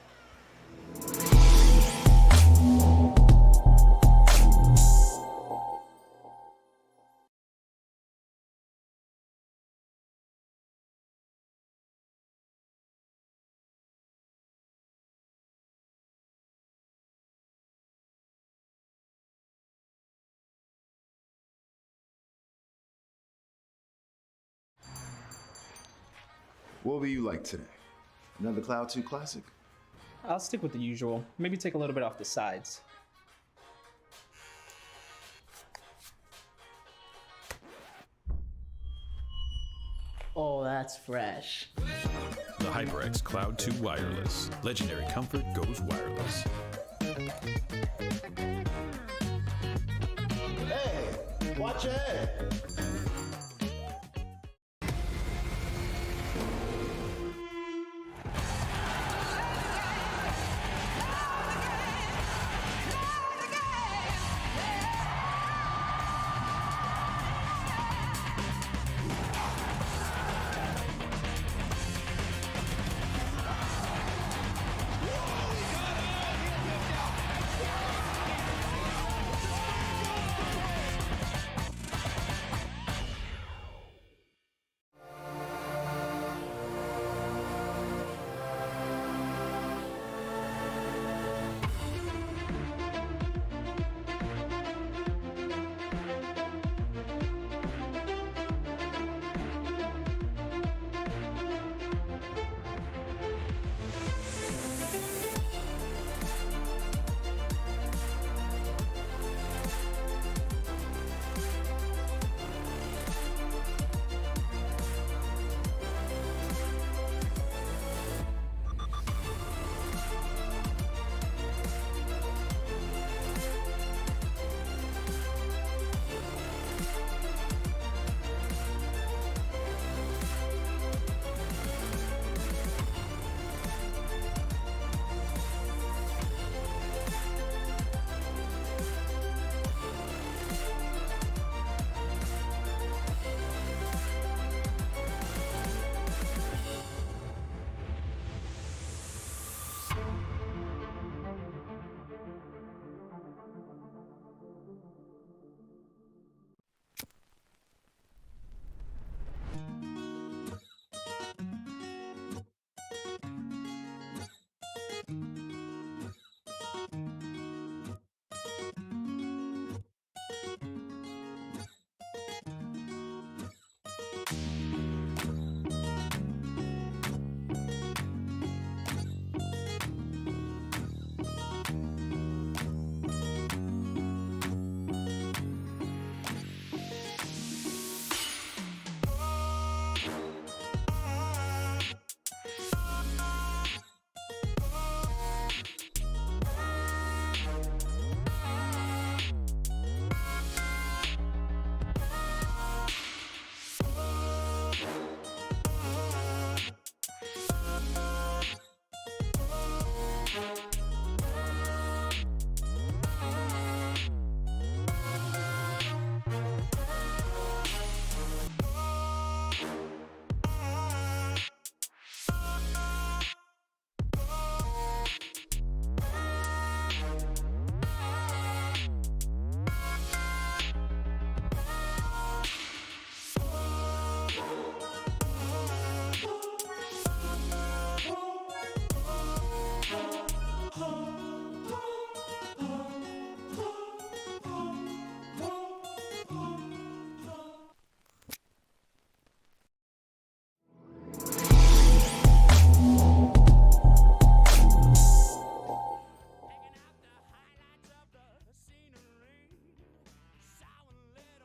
What will you like today? Another Cloud 2 Classic? I'll stick with the usual. Maybe take a little bit off the sides. Oh, that's fresh. The HyperX Cloud 2 Wireless. Legendary comfort goes wireless. Hey, watch your head.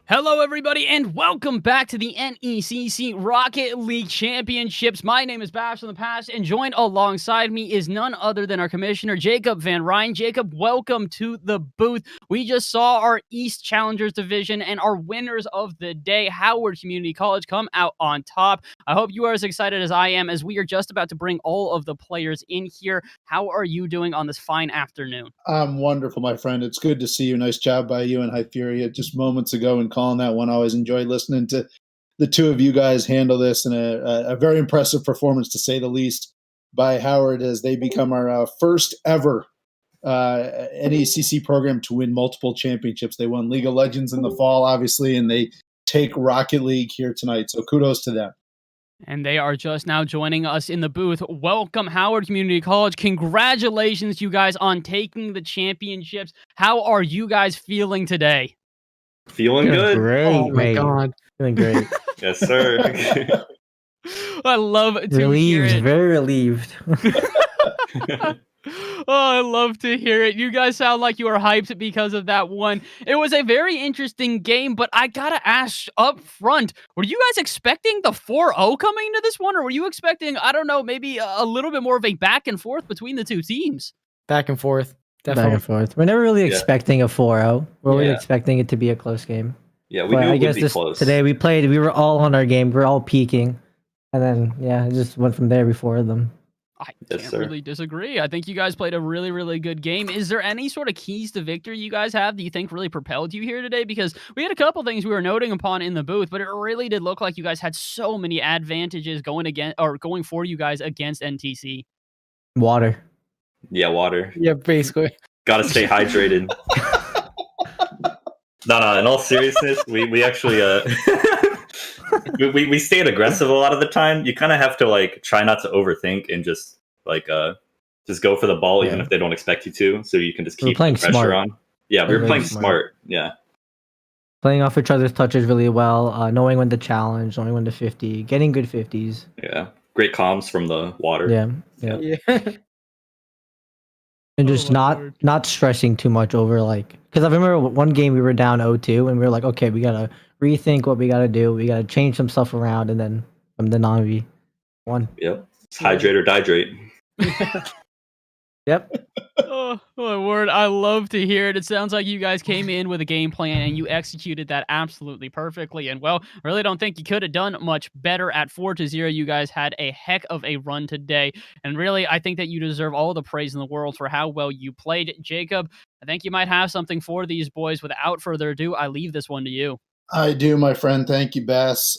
Hello, everybody, and welcome back to the NECC Rocket League Championships. My name is Bash from the past, and joined alongside me is none other than our commissioner, Jacob Van Ryn. Jacob, welcome to the booth. We just saw our East Challengers Division and our winners of the day, Howard Community College, come out on top. I hope you are as excited as I am, as we are just about to bring all of the players in here. How are you doing on this fine afternoon? I'm wonderful, my friend. It's good to see you. Nice job by you and Hyperia just moments ago in calling that one. I always enjoyed listening to the two of you guys handle this, and a very impressive performance, to say the least, by Howard as they become our first ever NECC program to win multiple championships. They won League of Legends in the fall, obviously, and they take Rocket League here tonight. So kudos to them. And they are just now joining us in the booth. Welcome, Howard Community College. Congratulations, you guys, on taking the championships. How are you guys feeling today? Feeling good. Great. Oh my God. Feeling great. Yes, sir. I love to Relieved. hear it. Very relieved. Oh, I love to hear it. You guys sound like you are hyped because of that one. It was a very interesting game, but I gotta ask up front, were you guys expecting the 4-0 coming into this one, or were you expecting, I don't know, maybe a little bit more of a back and forth between the two teams? Back and forth. Back Definitely. and forth. We're never really Yeah. expecting a 4-0. We're always Yeah. expecting it to be a close game. Yeah, we But knew I it guess would be close. today we were all on our game. We were all peaking. And then, yeah, it just went from there before them. I Yes, can't sir. really disagree. I think you guys played a really, really good game. Is there any sort of keys to victory you guys have that you think really propelled you here today? Because we had a couple things we were noting upon in the booth, but it really did look like you guys had so many advantages going for you guys against NTC. Water. Yeah, water. Yeah, basically. Got to stay hydrated. No. In all seriousness, we actually we stayed aggressive a lot of the time. You kind of have to like try not to overthink and just go for the ball, even Yeah. if they don't expect you to, so you can just We were keep playing the pressure smart. on. Yeah, we We're were very playing smart. smart. Yeah. Playing off each other's touches really well. Knowing when to challenge, knowing when to 50. Getting good 50s. Yeah. Great comms from the water. Yeah. Yeah. Yeah. And Oh just my word. not stressing too much over, like, because I remember one game we were down 0-2 and we were like, okay, we gotta rethink what we gotta do. We gotta change some stuff around, and then from then on we won. Yep. It's hydrate or dihydrate. Yep. Oh, my word. I love to hear it. It sounds like you guys came in with a game plan and you executed that absolutely perfectly. And, well, I really don't think you could have done much better at 4-0. You guys had a heck of a run today. And really, I think that you deserve all the praise in the world for how well you played. Jacob, I think you might have something for these boys. Without further ado, I leave this one to you. I do, my friend. Thank you, Bass.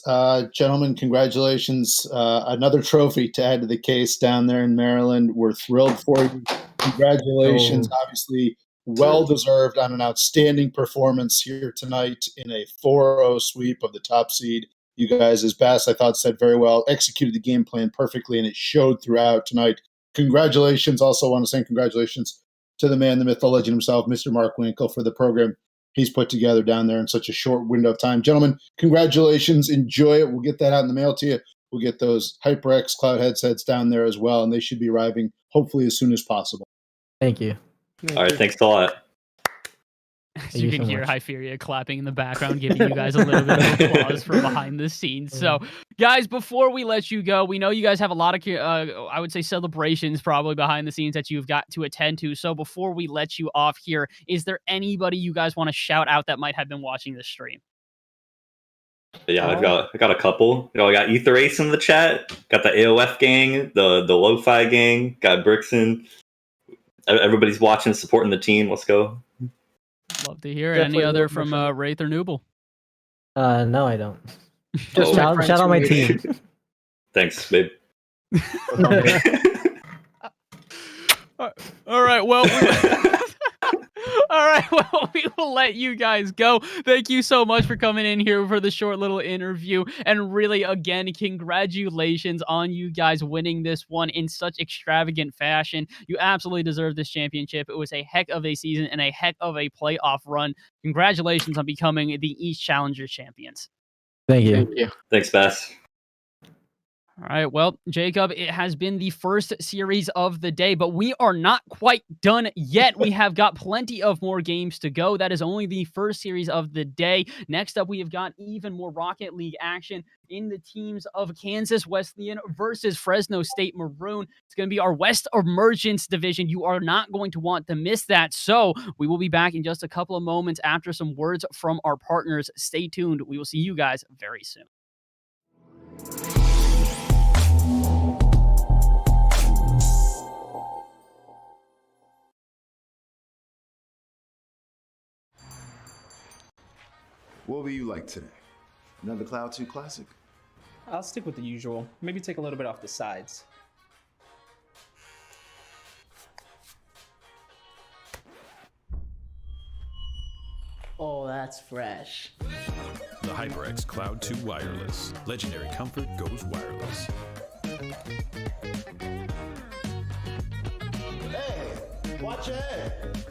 Gentlemen, congratulations. Another trophy to add to the case down there in Maryland. We're thrilled for you. Congratulations. Obviously, well-deserved on an outstanding performance here tonight in a 4-0 sweep of the top seed. You guys, as Bass, I thought, said very well, executed the game plan perfectly, and it showed throughout tonight. Congratulations. Also want to say congratulations to the man, the myth, the legend himself, Mr. Mark Winkle, for the program he's put together down there in such a short window of time. Gentlemen, congratulations. Enjoy it. We'll get that out in the mail to you. We'll get those HyperX Cloud headsets down there as well, and they should be arriving hopefully as soon as possible. Thank you. All right, thanks a lot. As Thank you you can so hear much. Hyperia clapping in the background, giving you guys a little bit of applause from behind the scenes. So, guys, before we let you go, we know you guys have a lot of, I would say, celebrations probably behind the scenes that you've got to attend to. So, before we let you off here, is there anybody you guys want to shout out that might have been watching this stream? Yeah, I got a couple. I got Ether Ace in the chat. Got the AOF gang, the Lo-Fi gang. Got Brixton. Everybody's watching, supporting the team. Let's go. Love to hear it. Definitely Any other love my from friend. Wraith or Nooble? No, I don't. Just Oh. my Shout friends out who my made team. it. Thanks, babe. All right, well, all right, well, we will let you guys go. Thank you so much for coming in here for the short little interview. And really, again, congratulations on you guys winning this one in such extravagant fashion. You absolutely deserve this championship. It was a heck of a season and a heck of a playoff run. Congratulations on becoming the East Challengers champions. Thank you. Thank you. Thanks, Bass. All right, well, Jacob, it has been the first series of the day, but we are not quite done yet. We have got plenty of more games to go. That is only the first series of the day. Next up, we have got even more Rocket League action in the teams of Kansas Wesleyan versus Fresno State Maroon. It's going to be our West Emergence division. You are not going to want to miss that. So we will be back in just a couple of moments after some words from our partners. Stay tuned. We will see you guys very soon. What will you like today? Another Cloud 2 classic? I'll stick with the usual. Maybe take a little bit off the sides. Oh, that's fresh. The HyperX Cloud 2 Wireless. Legendary comfort goes wireless. Hey, watch your head.